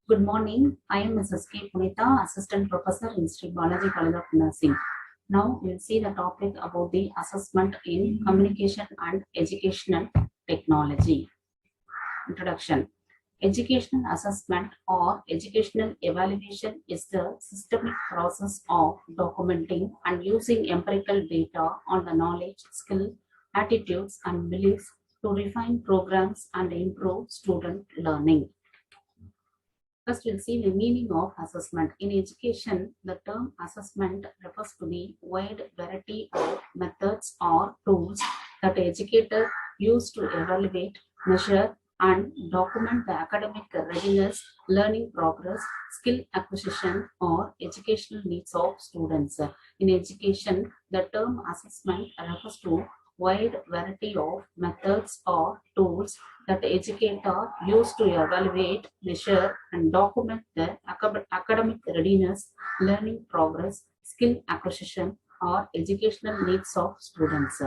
Good morning. I am Mrs.K.Punitha, Assistant Professor in Sri Balaji College of Nursing. Now we'll see the topic about the assessment in communication and educational technology. Introduction. Educational assessment or educational evaluation is the systemic process of documenting and using empirical data on the knowledge, skill, attitudes, and beliefs to refine programs and improve student learning. First, we'll see the meaning of assessment. In education, the term assessment refers to the wide variety of methods or tools that educators use to evaluate, measure, and document the academic readiness, learning progress, skill acquisition, or educational needs of students. In education, the term assessment refers to wide variety of methods or tools that the educator use to evaluate, measure, and document the academic readiness, learning progress, skill acquisition, or educational needs of students.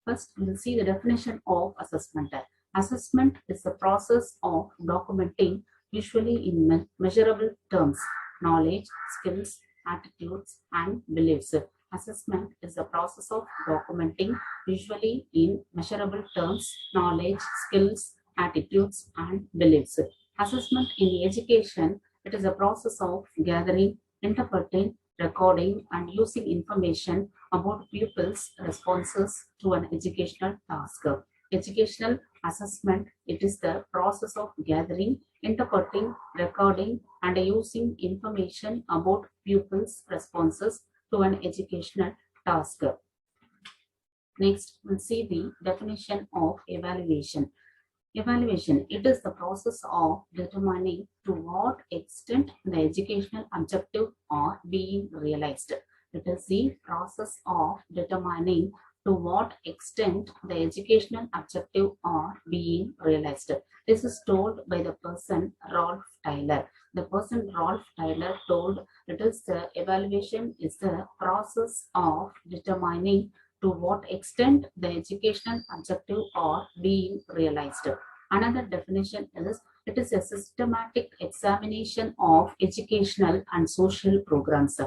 First, we will see the definition of assessment. Assessment is the process of documenting, usually in measurable terms, knowledge, skills, attitudes, and beliefs. Assessment is the process of documenting, usually in measurable terms, knowledge, skills, attitudes, and beliefs. Assessment in education, it is a process of gathering, interpreting, recording, and using information about pupils' responses to an educational task. Educational assessment, it is the process of gathering, interpreting, recording, and using information about pupils' responses to an educational task. Next, we'll see the definition of evaluation. Evaluation, it is the process of determining to what extent the educational objective are being realized. It is the process of determining to what extent the educational objective are being realized. This is told by the person Rolf Tyler. The person Rolf Tyler told it is the evaluation is the process of determining to what extent the educational objective are being realized. Another definition is it is a systematic examination of educational and social programs.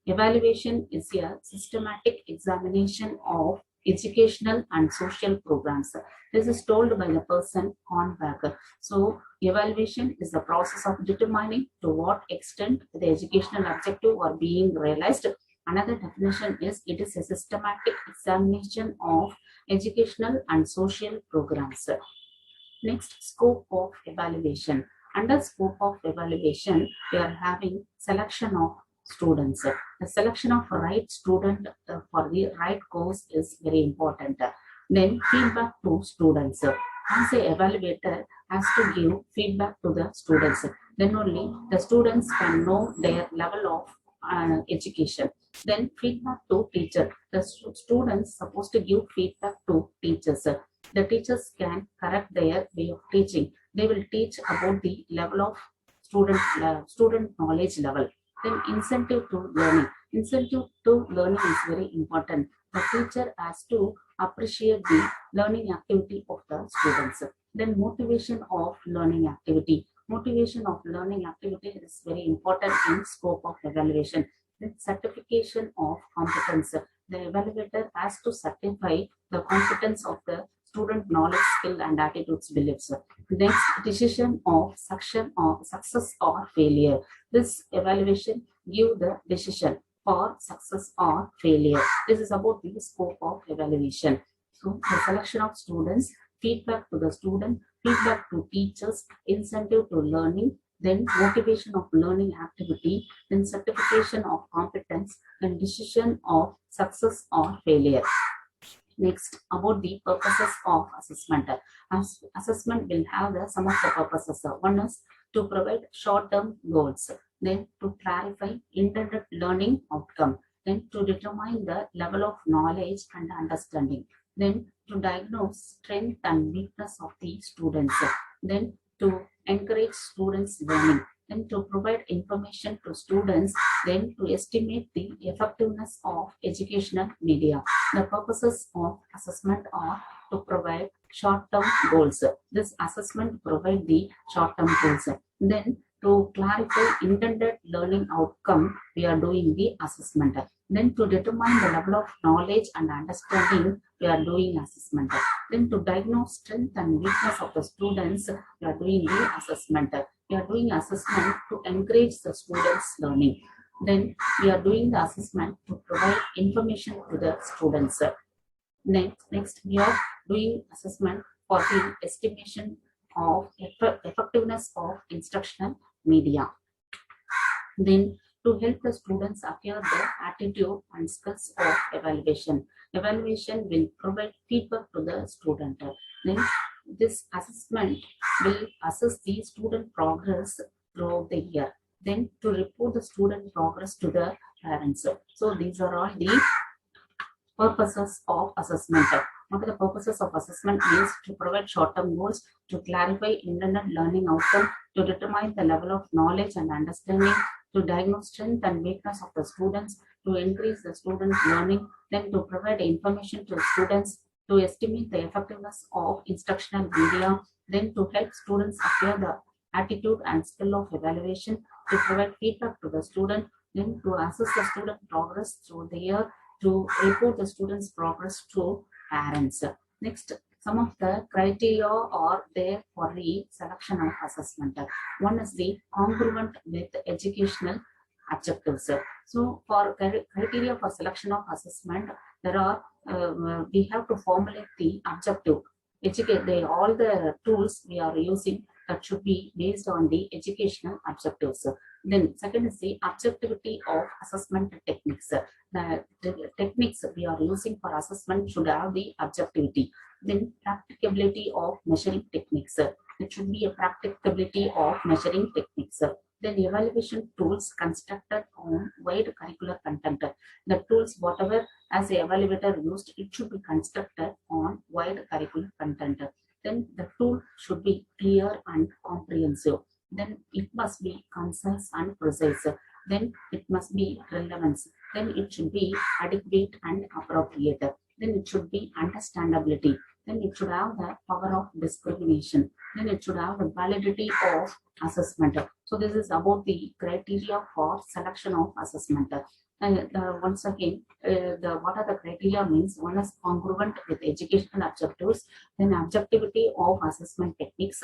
Evaluation is a systematic examination of educational and social programs. This is told by the person Hornberg. So, evaluation is the process of determining to what extent the educational objective are being realized. Another definition is it is a systematic examination of educational and social programs. Next, scope of evaluation. Under scope of evaluation, we are having selection of students. The selection of right student for the right course is very important. Then feedback to students. As an evaluator has to give feedback to the students. Then only the students can know their level of education. Then feedback to teacher. The students supposed to give feedback to teachers. The teachers can correct their way of teaching. They will teach about the level of student knowledge level. Then incentive to learning. Incentive to learning is very important. The teacher has to appreciate the learning activity of the students. Then motivation of learning activity. Motivation of learning activity is very important in scope of evaluation. Then certification of competence. The evaluator has to certify the competence of the student knowledge, skill, and attitudes, beliefs. Next, decision of success or failure. This evaluation give the decision for success or failure. This is about the scope of evaluation. So, the selection of students, feedback to the student, feedback to teachers, incentive to learning, then motivation of learning activity, then certification of competence, then decision of success or failure. Next, about the purposes of assessment. Assessment will have some of the purposes. One is to provide short-term goals, then to clarify intended learning outcome, then to determine the level of knowledge and understanding, then to diagnose strength and weakness of the students, then to encourage students' learning, then to provide information to students, then to estimate the effectiveness of educational media. The purposes of assessment are to provide short-term goals. This assessment provides the short-term goals. Then To clarify intended learning outcome, we are doing the assessment. Then to determine the level of knowledge and understanding, we are doing assessment. Then to diagnose strength and weakness of the students, we are doing the assessment. We are doing assessment to encourage the students' learning. Then we are doing the assessment to provide information to the students. Next we are doing assessment for the estimation of effectiveness of instructional media. Then to help the students acquire the attitude and skills of evaluation. Evaluation will provide feedback to the student. Then this assessment will assess the student progress throughout the year. Then to report the student progress to the parents. So these are all the purposes of assessment. What are the purposes of assessment? Means to provide short-term goals, to clarify intended learning outcome, to determine the level of knowledge and understanding, to diagnose strength and weakness of the students, to increase the student learning, then to provide information to students, to estimate the effectiveness of instructional media, then to help students acquire the attitude and skill of evaluation, to provide feedback to the student, then to assess the student progress through the year, to report the students' progress to parents. Next, some of the criteria are there for the selection of assessment. One is the congruent with educational objectives. So, for criteria for selection of assessment, there are we have to formulate the objective. All the tools we are using that should be based on the educational objectives. Then second is the objectivity of assessment techniques. The techniques we are using for assessment should have the objectivity. Then practicability of measuring techniques. It should be a practicability of measuring techniques. Then evaluation tools constructed on wide curricular content. The tools, whatever as the evaluator used, it should be constructed on wide curricular content. Then the tool should be clear and comprehensive. Then it must be concise and precise. Then it must be relevance. Then it should be adequate and appropriate. Then it should be understandability. Then it should have the power of discrimination. Then it should have the validity of assessment. So this is about the criteria for selection of assessment. And once again, what are the criteria means? One is congruent with educational objectives, then objectivity of assessment techniques,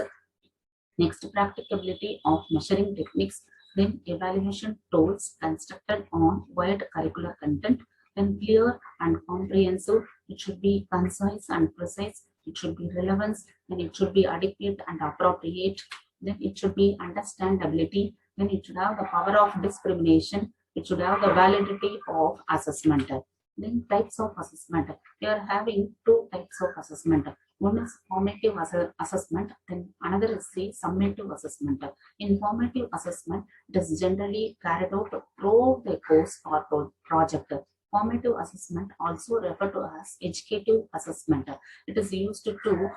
next practicability of measuring techniques, then evaluation tools constructed on wide curricular content, then clear and comprehensive, it should be concise and precise, it should be relevance, then it should be adequate and appropriate, then it should be understandability, then it should have the power of discrimination, it should have the validity of assessment. Then types of assessment. We are having two types of assessment. One is formative assessment, then another is the summative assessment. In formative assessment, it is generally carried out through the course or project. Formative assessment, also referred to as educative assessment. It is used to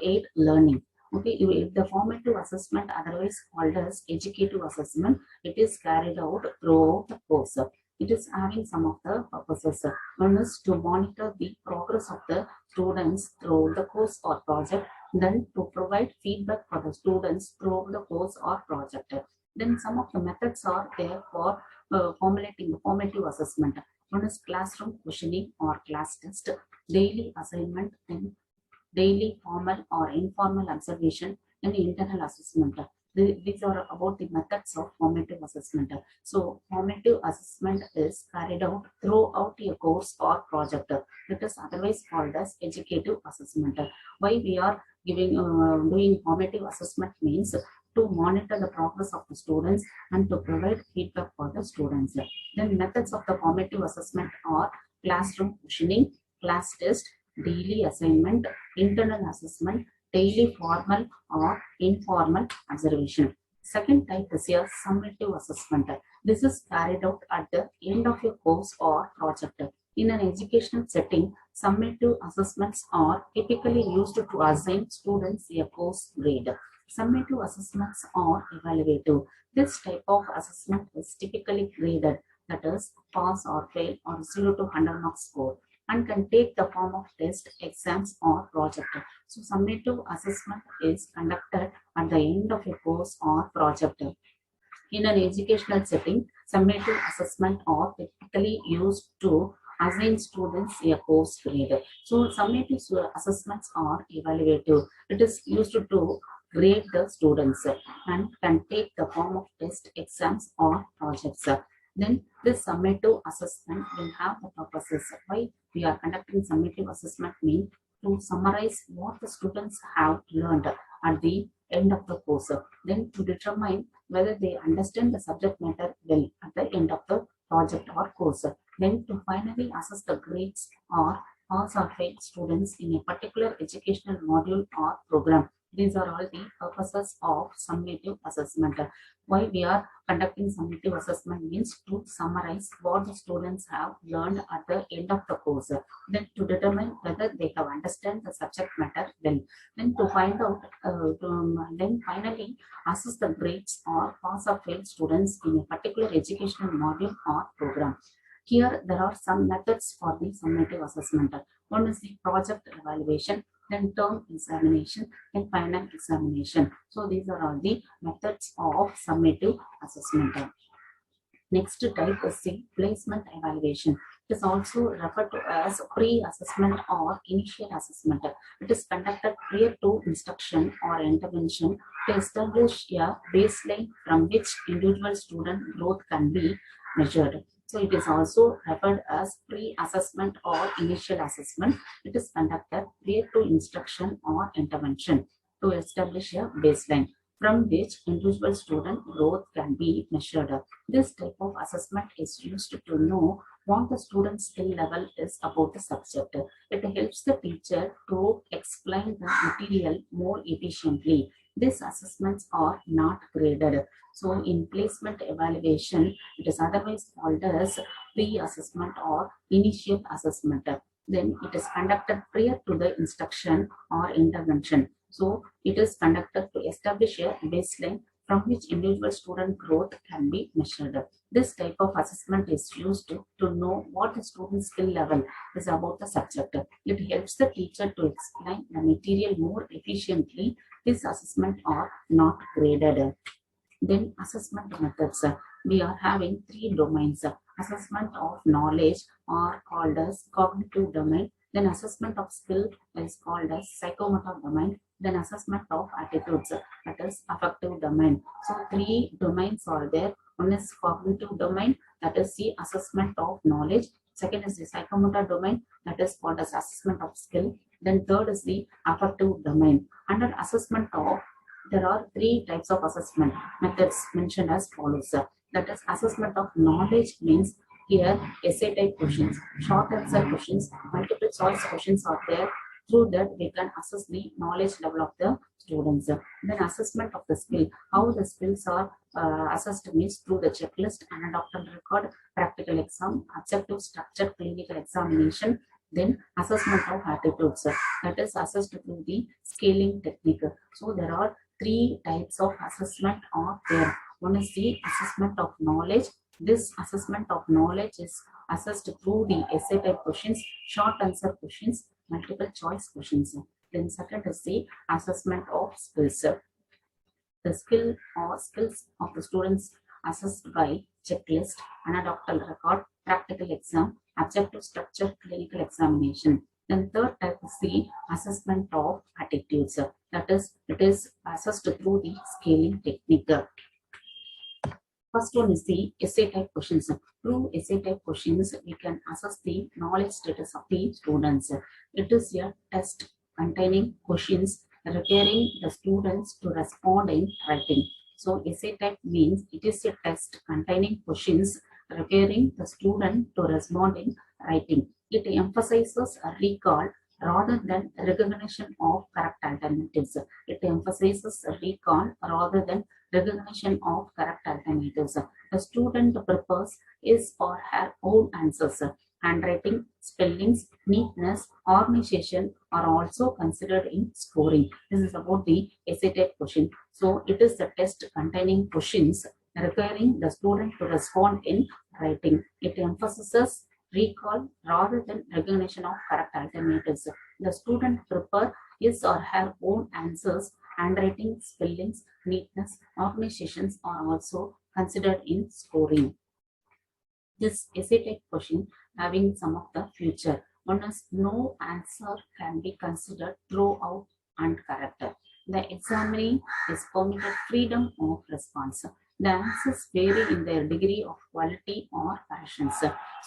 aid learning. Okay, if the formative assessment, otherwise called as educative assessment, it is carried out throughout the course. It is having some of the purposes. One is to monitor the progress of the students through the course or project, then to provide feedback for the students through the course or project. Then some of the methods are there for formulating the formative assessment. One is classroom questioning or class test, daily assignment, then daily formal or informal observation, and internal assessment. These are about the methods of formative assessment. So formative assessment is carried out throughout a course or project. It is otherwise called as educative assessment. Why we are doing formative assessment means to monitor the progress of the students and to provide feedback for the students. Then methods of the formative assessment are classroom questioning, class test, daily assignment, internal assessment, daily formal or informal observation. Second type is a summative assessment. This is carried out at the end of a course or project. In an educational setting, summative assessments are typically used to assign students a course grade. Summative assessments are evaluative. This type of assessment is typically graded, that is, pass or fail or 0 to 100 mark score. and can take the form of test, exams, or project. So summative assessment is conducted at the end of a course or project. In an educational setting, summative assessment are typically used to assign students a course grade. So summative assessments are evaluative. It is used to grade the students and can take the form of test, exams, or projects. Then this summative assessment will have the purposes. Why we are conducting summative assessment means to summarize what the students have learned at the end of the course. Then to determine whether they understand the subject matter well at the end of the project or course. Then to finally assess the grades or pass or fail students in a particular educational module or program. These are all the purposes of summative assessment. Why we are conducting summative assessment means to summarize what the students have learned at the end of the course. Then to determine whether they have understand the subject matter well. Then to find out, then finally assess the grades or pass or fail students in a particular educational module or program. Here there are some methods for the summative assessment. One is the project evaluation, then term examination, and final examination. So these are all the methods of summative assessment. Next type is the placement evaluation. It is also referred to as pre-assessment or initial assessment. It is conducted prior to instruction or intervention to establish a baseline from which individual student growth can be measured. So it is also referred as pre-assessment or initial assessment. It is conducted prior to instruction or intervention to establish a baseline from which individual student growth can be measured. This type of assessment is used to know what the student's skill level is about the subject. It helps the teacher to explain the material more efficiently. These assessments are not graded. So in placement evaluation, it is otherwise called as pre-assessment or initial assessment. Then it is conducted prior to the instruction or intervention. So it is conducted to establish a baseline from which individual student growth can be measured. This type of assessment is used to know what the student's skill level is about the subject. It helps the teacher to explain the material more efficiently. These assessments are not graded. Then assessment methods. We are having three domains. Assessment of knowledge are called as cognitive domain. Then assessment of skill is called as psychomotor domain. Then assessment of attitudes, that is affective domain. So three domains are there. One is cognitive domain, that is the assessment of knowledge. Second is the psychomotor domain, that is called as assessment of skill. Then third is the affective domain. Under assessment of, there are three types of assessment methods mentioned as follows. That is assessment of knowledge means here essay type questions, short answer questions, multiple choice questions are there. Through that we can assess the knowledge level of the students. Then assessment of the skill, how the skills are assessed means through the checklist, anecdotal record, practical exam, objective structured clinical examination. Then assessment of attitudes, that is assessed through the scaling technique. So there are three types of assessment are there. One is the assessment of knowledge. This assessment of knowledge is assessed through the essay type questions, short answer questions, multiple choice questions. Then second is the assessment of skills. The skill or skills of the students assessed by checklist, anecdotal record, practical exam, objective structured clinical examination. Then third type is the assessment of attitudes. That is, it is assessed through the scaling technique. First one is the essay type questions. Through essay type questions, we can assess the knowledge status of the students. It is a test containing questions requiring the students to respond in writing. So essay type means it is a test containing questions requiring the student to respond in writing. It emphasizes a recall rather than recognition of correct alternatives. It emphasizes a recall rather than recognition of correct alternatives. The student prepares his or her own answers. Handwriting, spellings, neatness, organization are also considered in scoring. This is about the essay type question. So it is the test containing questions requiring the student to respond in writing. It emphasizes recall rather than recognition of correct alternatives. The student prepare his or her own answers. Handwriting, spellings, neatness, organizations are also considered in scoring. This essay type question having some of the future. One is no answer can be considered throughout and correct. The examinee is permitted freedom of response. The answers vary in their degree of quality or passions.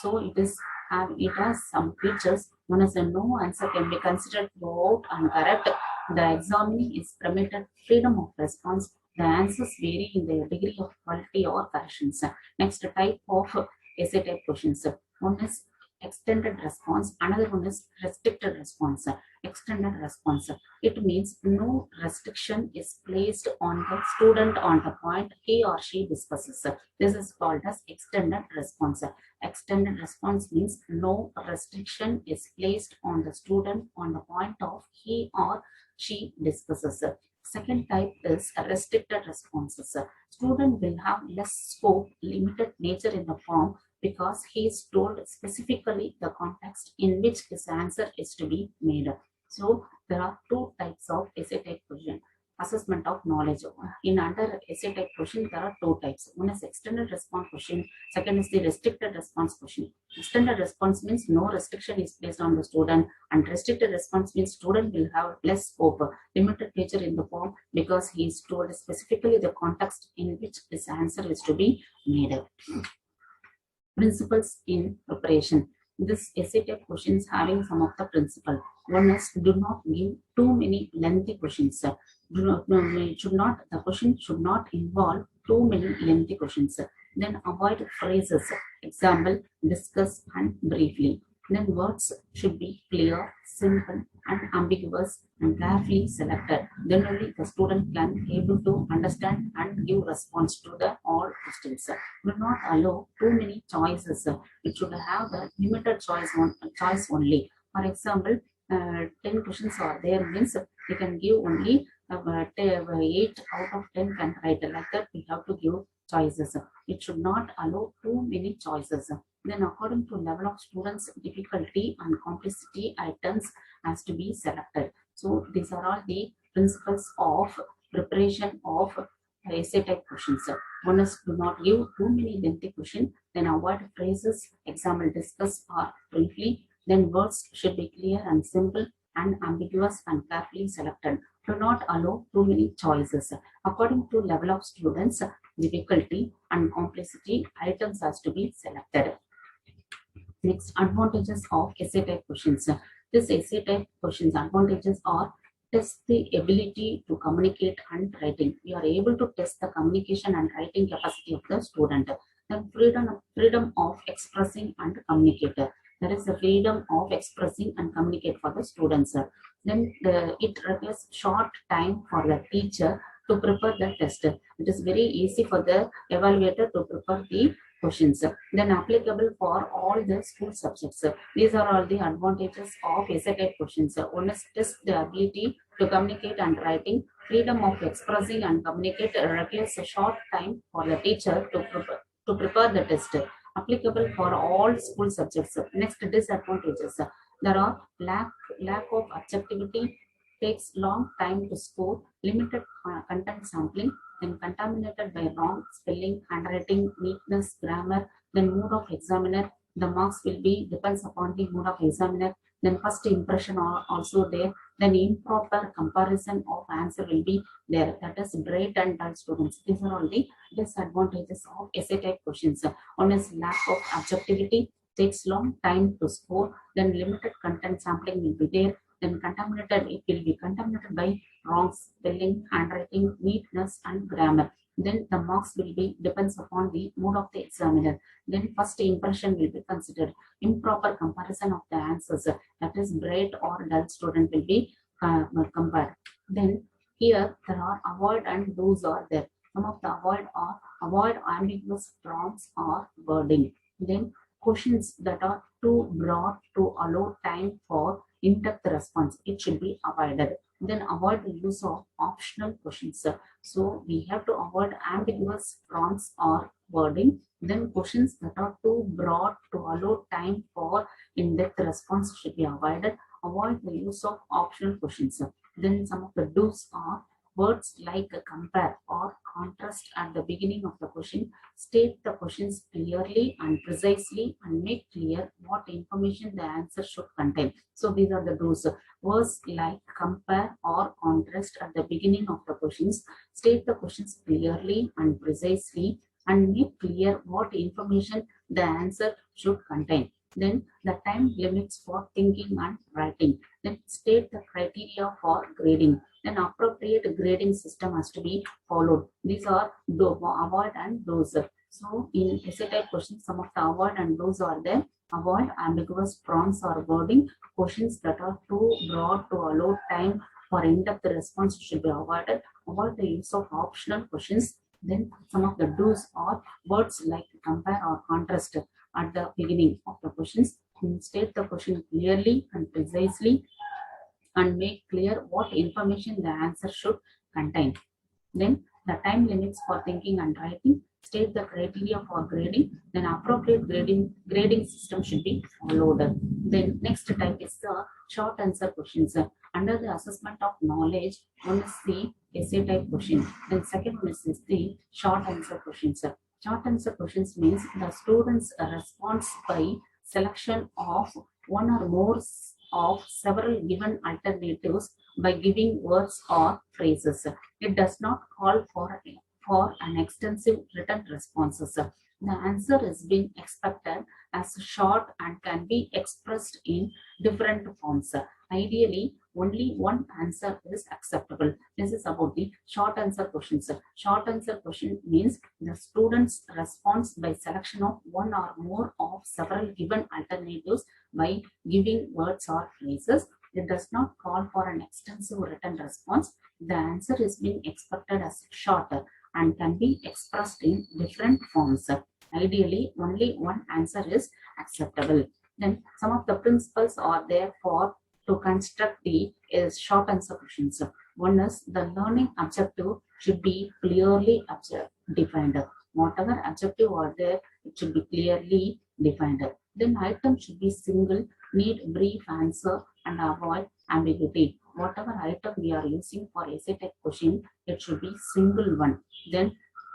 So it has some features. One is a no answer can be considered throughout and correct. The examinee is permitted freedom of response. The answers vary in their degree of quality or passions. Next type of essay type questions. One is extended response, another one is restricted response. Extended response, it means no restriction is placed on the student on the point he or she discusses. This is called as extended response. Extended response means no restriction is placed on the student on the point of he or she discusses. Second type is restricted responses. Student will have less scope, limited nature in the form because he is told specifically the context in which his answer is to be made. So there are two types of essay type question. Assessment of knowledge. In under essay type question, there are two types. One is extended response question. Second is the restricted response question. Extended response means no restriction is placed on the student, and restricted response means student will have less scope, limited feature in the form because he is told specifically the context in which his answer is to be made. Principles in preparation. This essay type questions having some of the principle. One is do not give too many lengthy questions. The question should not involve too many lengthy questions. Then avoid phrases. Example, discuss and briefly. Then words should be clear, simple, and ambiguous and carefully selected. Then only the student can be able to understand and give response to the all questions. Do not allow too many choices. It should have the limited choice only. For example, 10 questions are there means you can give only 8 out of 10 can write. Like that we have to give choices. It should not allow too many choices. Then according to level of students difficulty and complexity items has to be selected. So these are all the principles of preparation of essay type questions. One is do not give too many lengthy questions, then avoid phrases, example, discuss or briefly. Then words should be clear and simple and ambiguous and carefully selected. Do not allow too many choices. According to level of students difficulty and complexity items has to be selected. Next, advantages of essay type questions. This essay type questions advantages are test the ability to communicate and writing. We are able to test the communication and writing capacity of the student. Then freedom of expressing and communicate. There is a freedom of expressing and communicate for the students. Then it requires short time for the teacher to prepare the test. It is very easy for the evaluator to prepare the questions. Then applicable for all the school subjects. These are all the advantages of essay type questions. One is test the ability to communicate and writing. Freedom of expressing and communicate requires a short time for the teacher to prepare the test. Applicable for all school subjects. Next, disadvantages. There are lack of objectivity, takes long time to score, limited content sampling, then contaminated by wrong spelling, handwriting, neatness, grammar, then mood of examiner. The marks will be depends upon the mood of examiner. Then first impression are also there. Then improper comparison of answer will be there. That is bright and dull students. These are all the disadvantages of essay type questions. One is lack of objectivity, takes long time to score. Then limited content sampling will be there. Then contaminated, it will be contaminated by wrong spelling, handwriting, neatness, and grammar. Then the marks will be depends upon the mood of the examiner. Then first impression will be considered. Improper comparison of the answers, that is bright or dull student will be compared. Then here there are avoid and those are there. Some of the avoid ambiguous prompts or wording. Then questions that are too broad to allow time for in-depth response, it should be avoided. Then avoid the use of optional questions. So we have to avoid ambiguous prompts or wording. Then questions that are too broad to allow time for in-depth response should be avoided. Avoid the use of optional questions. Then some of the do's are words like compare or contrast at the beginning of the question. State the questions clearly and precisely and make clear what information the answer should contain. So these are the do's. Words like compare or contrast at the beginning of the questions. State the questions clearly and precisely and make clear what information the answer should contain. Then the time limits for thinking and writing. Then state the criteria for grading. Then appropriate grading system has to be followed. These are do, avoid and those. So in essay type questions, some of the avoid and those are there. Avoid ambiguous prompts or wording. Questions that are too broad to allow time for in-depth response should be avoided. Avoid the use of optional questions. Then some of the do's are words like compare or contrast at the beginning of the questions. State the question clearly and precisely and make clear what information the answer should contain. Then the time limits for thinking and writing. State the criteria for grading. Then appropriate grading system should be followed. Then next type is the short answer questions. Under the assessment of knowledge, one is the essay type question. Then second one is the short answer questions. Short answer questions means the student's response by selection of one or more of several given alternatives by giving words or phrases. It does not call for an extensive written responses. The answer is being expected as short and can be expressed in different forms. Ideally, only one answer is acceptable. This is about the short answer questions. Short answer question means the student's response by selection of one or more of several given alternatives by giving words or phrases. It does not call for an extensive written response. The answer is being expected as shorter and can be expressed in different forms. Ideally, only one answer is acceptable. Then some of the principles are there for to construct the short answer questions. One is the learning objective should be clearly defined. Whatever objective are there, it should be clearly defined. Then item should be single, need brief answer and avoid ambiguity. Whatever item we are using for essay type question, it should be single one. Then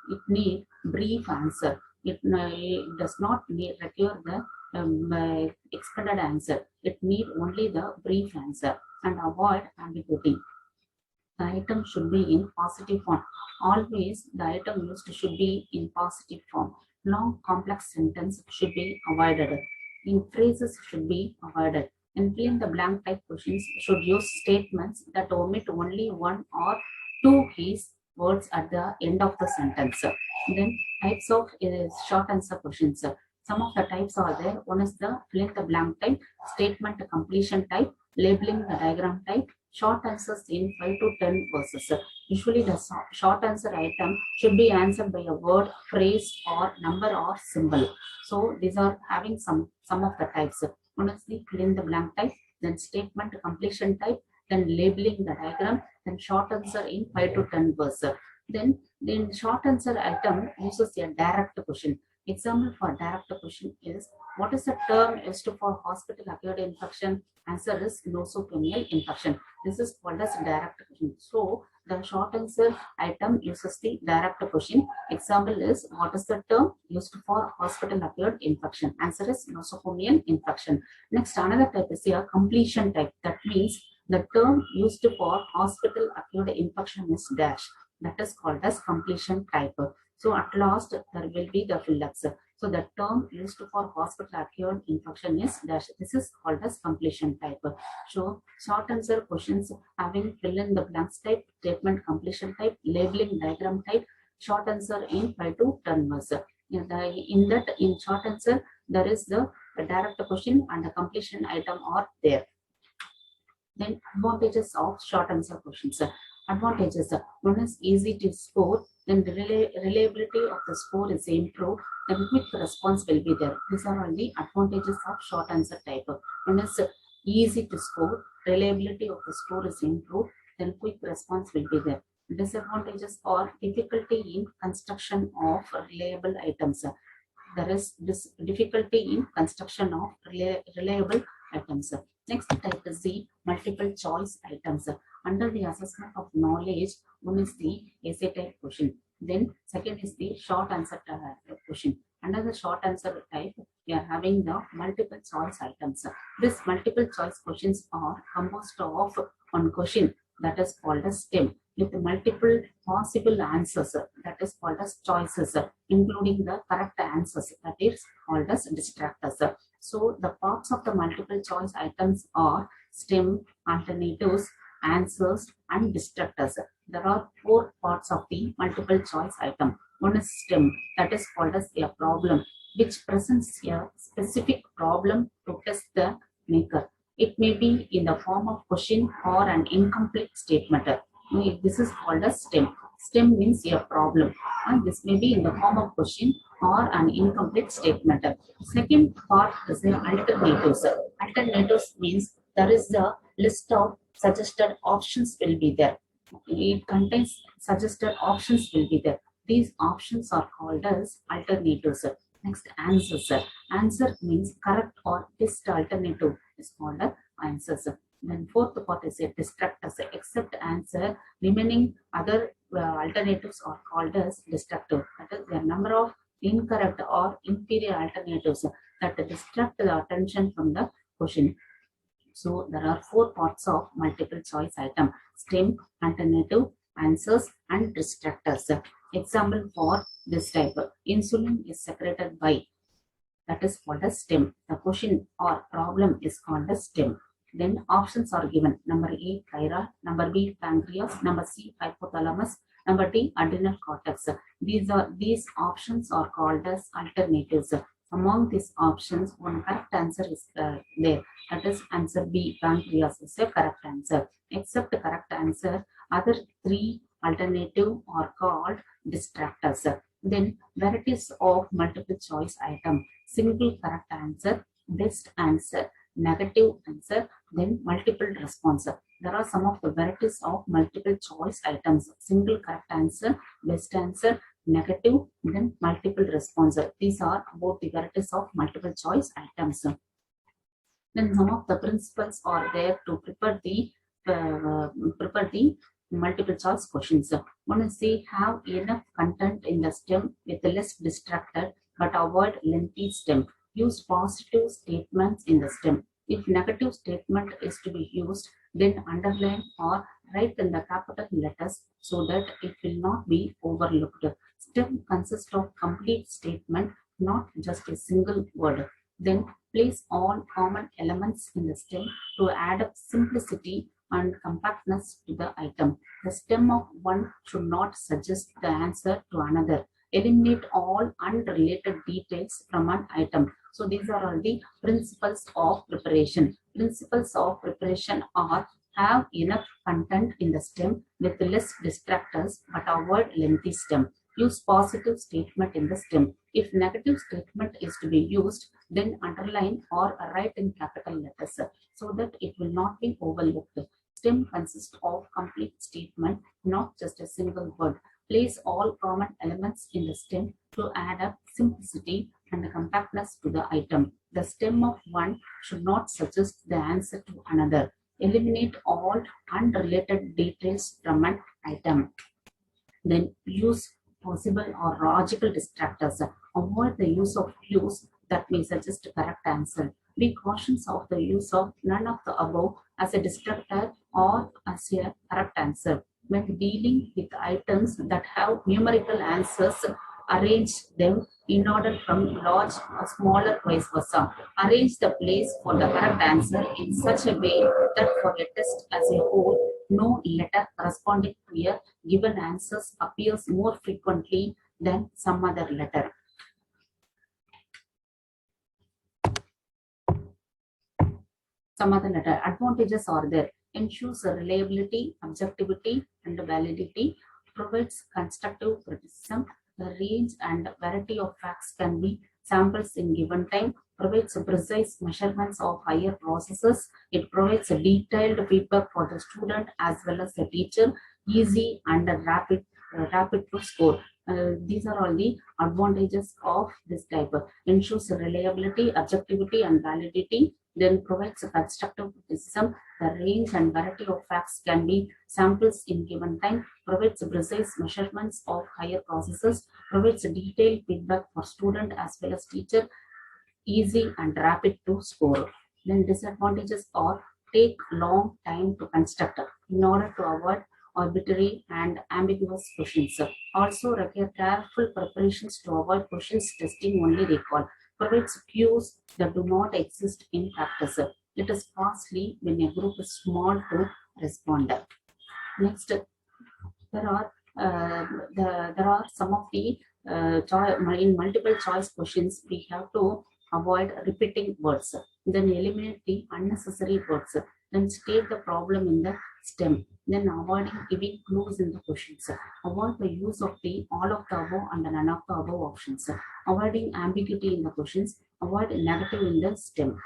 it need brief answer. It does not require the expanded answer. It need only the brief answer and avoid ambiguity. The item should be in positive form. Always the item used should be in positive form. Long complex sentence should be avoided. In phrases should be avoided. And fill in the blank type questions should use statements that omit only one or two keys words at the end of the sentence. Then types of short answer questions. Some of the types are there. One is the fill in the blank type, statement completion type, labeling the diagram type, short answers in 5 to 10 verses. Usually the short answer item should be answered by a word, phrase or number or symbol. So these are having some of the types. One is the fill in the blank type, then statement completion type, then labeling the diagram, then short answer in 5 to 10 verses. Then short answer item uses a direct question. Example for direct question is, what is the term used for hospital acquired infection? Answer is nosocomial infection. This is called as direct question. So the short answer item uses the direct question. Example is, what is the term used for hospital acquired infection? Answer is nosocomial infection. Next, another type is a completion type. That means the term used for hospital acquired infection is dash. That is called as completion type. So at last there will be the fill-ups. So the term used for hospital acquired infection is dash. This is called as completion type. So short answer questions having fill in the blanks type, statement completion type, labeling diagram type, short answer in 5 to 10 verses. In short answer there is the direct question and the completion item are there. Then advantages of short answer questions. Advantages: one is easy to score, then the reliability of the score is improved, then quick response will be there. These are all the advantages of short answer type. One is easy to score, reliability of the score is improved, then quick response will be there. Disadvantages are difficulty in construction of reliable items. There is this difficulty in construction of reliable items. Next type is the multiple choice items. Under the assessment of knowledge, one is the essay type question. Then second is the short answer question. Under the short answer type, we are having the multiple choice items. These multiple choice questions are composed of one question, that is called as STEM, with multiple possible answers, that is called as choices, including the correct answers, that is called as distractors. So the parts of the multiple choice items are STEM, alternatives, answers, and distractors. There are four parts of the multiple choice item. One is STEM, that is called as a problem, which presents a specific problem to test the maker. It may be in the form of question or an incomplete statement. This is called as STEM. STEM means a problem, and this may be in the form of question or an incomplete statement. Second part is the alternatives. Alternatives means there is a list of suggested options will be there. It contains suggested options will be there. These options are called as alternatives. Next, answers. Answer means correct or best alternative is called answers. Then fourth part is a distractors. Except answer, remaining other alternatives are called as distractive. That is the number of incorrect or inferior alternatives that distract the attention from the question. So there are four parts of multiple choice item: STEM, alternative, answers, and distractors. Example for this type: insulin is secreted by, that is called as STEM. The question or problem is called as STEM. Then options are given: number A, thyroid; number B, pancreas; number C, hypothalamus; number D, adrenal cortex. These options are called as alternatives. Among these options, one correct answer is there. That is answer B, pancreas is a correct answer. Except the correct answer, other three alternative are called distractors. Then varieties of multiple choice item: single correct answer, best answer, negative answer, then multiple response. There are some of the varieties of multiple choice items: single correct answer, best answer, negative, then multiple response. These are both the varieties of multiple choice items. Then some of the principles are there to prepare the multiple choice questions. One is say have enough content in the STEM with less distracted, but avoid lengthy STEM. Use positive statements in the STEM. If negative statement is to be used, then underline or write in the capital letters so that it will not be overlooked. STEM consists of complete statement, not just a single word. Then place all common elements in the STEM to add up simplicity and compactness to the item. The STEM of one should not suggest the answer to another. Eliminate all unrelated details from an item. So these are all the principles of preparation. Principles of preparation are: have enough content in the STEM with less distractors, but avoid lengthy STEM. Use positive statement in the STEM. If negative statement is to be used, then underline or write in capital letters so that it will not be overlooked. STEM consists of complete statement, not just a single word. Place all common elements in the STEM to add up simplicity and compactness to the item. The STEM of one should not suggest the answer to another. Eliminate all unrelated details from an item. Then use possible or logical distractors. Avoid the use of clues that may suggest a correct answer. Be cautious of the use of none of the above as a distractor or as a correct answer. When dealing with items that have numerical answers, arrange them in order from large or smaller, vice versa. Arrange the place for the correct answer in such a way that for a test as a whole, no letter corresponding to a given answers appears more frequently than some other letter. Some other letter advantages are there: ensures reliability, objectivity, and validity, provides constructive criticism. The range and variety of facts can be samples in given time, provides precise measurements of higher processes. It provides a detailed feedback for the student as well as the teacher, easy and rapid to score. These are all the advantages of this type. Ensures reliability, objectivity, and validity. Then provides a constructive criticism. The range and variety of facts can be samples in given time. Provides precise measurements of higher processes. Provides detailed feedback for student as well as teacher, easy and rapid to score. Then disadvantages are take long time to construct in order to avoid arbitrary and ambiguous questions. Also require careful preparations to avoid questions testing only recall. Provides cues that do not exist in practice. It is costly when a group is small to respond. Next, there are some of the in multiple choice questions we have to avoid repeating words, then eliminate the unnecessary words, then state the problem in the stem, then avoiding giving clues in the questions, avoid the use of the all of the above and none of the above options, avoiding ambiguity in the questions, avoid negative in the stem.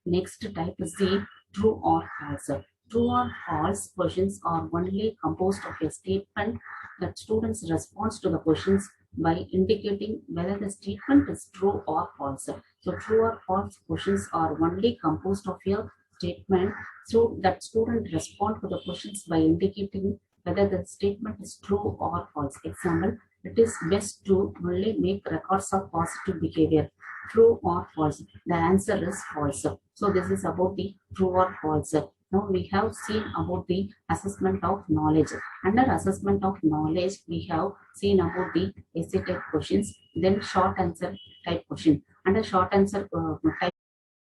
Next type is the true or false. True or false questions are only composed of a statement that students respond to the questions by indicating whether the statement is true or false. So true or false questions are only composed of a statement so that students respond to the questions by indicating whether the statement is true or false. Example, it is best to only make records of positive behavior. True or false? The answer is false. So this is about the true or false. Now we have seen about the assessment of knowledge. Under assessment of knowledge, we have seen about the essay type questions, then short answer type question. Under short answer type